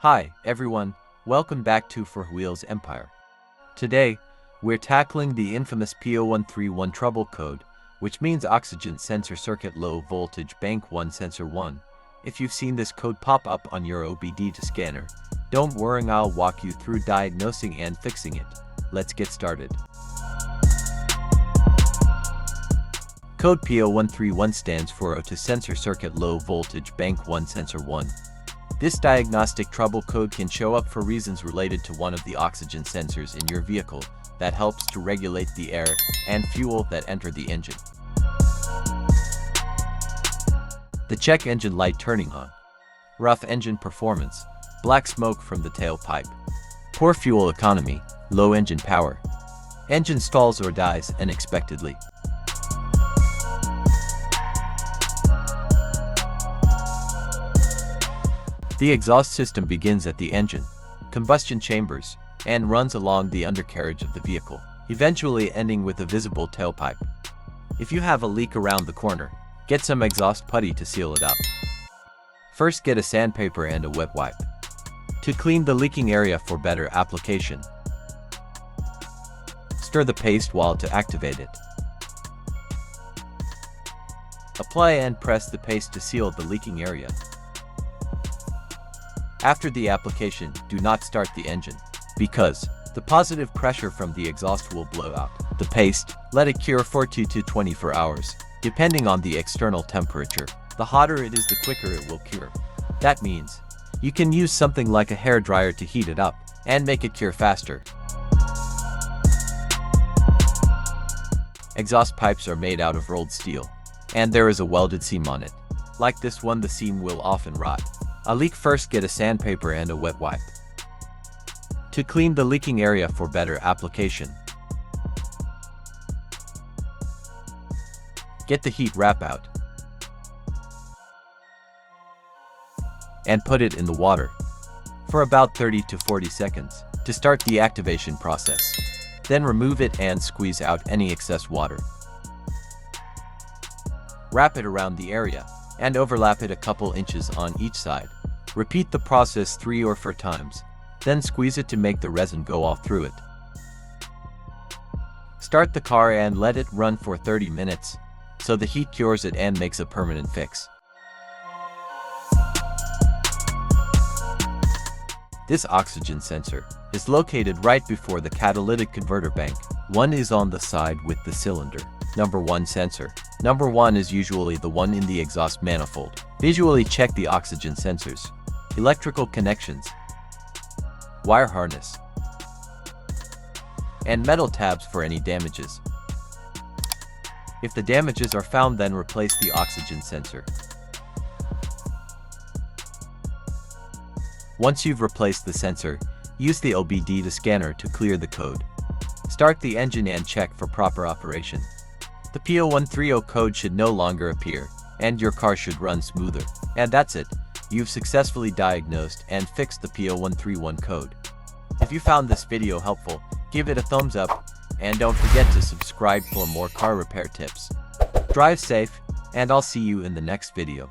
Hi, everyone. Welcome back to For Wheels Empire. Today, we're tackling the infamous P0131 trouble code, which means oxygen sensor circuit low voltage bank 1 sensor 1. If you've seen this code pop up on your OBD-II scanner, don't worry, I'll walk you through diagnosing and fixing it. Let's get started. Code P0131 stands for O2 sensor circuit low voltage bank 1 sensor 1. This diagnostic trouble code can show up for reasons related to one of the oxygen sensors in your vehicle that helps to regulate the air and fuel that enter the engine. The check engine light turning on. Rough engine performance. Black smoke from the tailpipe. Poor fuel economy. Low engine power. Engine stalls or dies unexpectedly. The exhaust system begins at the engine, combustion chambers, and runs along the undercarriage of the vehicle, eventually ending with a visible tailpipe. If you have a leak around the corner, get some exhaust putty to seal it up. First, get a sandpaper and a wet wipe to clean the leaking area for better application. Stir the paste while to activate it. Apply and press the paste to seal the leaking area. After the application, do not start the engine, because the positive pressure from the exhaust will blow out the paste. Let it cure for 2 to 24 hours, depending on the external temperature. The hotter it is, the quicker it will cure. That means you can use something like a hair dryer to heat it up and make it cure faster. Exhaust pipes are made out of rolled steel, and there is a welded seam on it. Like this one, the seam will often rot. A leak, first get a sandpaper and a wet wipe to clean the leaking area for better application. Get the heat wrap out and put it in the water for about 30 to 40 seconds to start the activation process. Then remove it and squeeze out any excess water. Wrap it around the area and overlap it a couple inches on each side. Repeat the process 3 or 4 times, then squeeze it to make the resin go off through it. Start the car and let it run for 30 minutes, so the heat cures it and makes a permanent fix. This oxygen sensor is located right before the catalytic converter bank. One is on the side with the cylinder. Number 1 sensor. Number 1 is usually the one in the exhaust manifold. Visually check the oxygen sensors. Electrical connections, wire harness, and metal tabs for any damages. If the damages are found, then replace the oxygen sensor. Once you've replaced the sensor, use the OBD-II scanner to clear the code. Start the engine and check for proper operation. The P0130 code should no longer appear, and your car should run smoother. And that's it. You've successfully diagnosed and fixed the P0131 code. If you found this video helpful, give it a thumbs up, and don't forget to subscribe for more car repair tips. Drive safe, and I'll see you in the next video.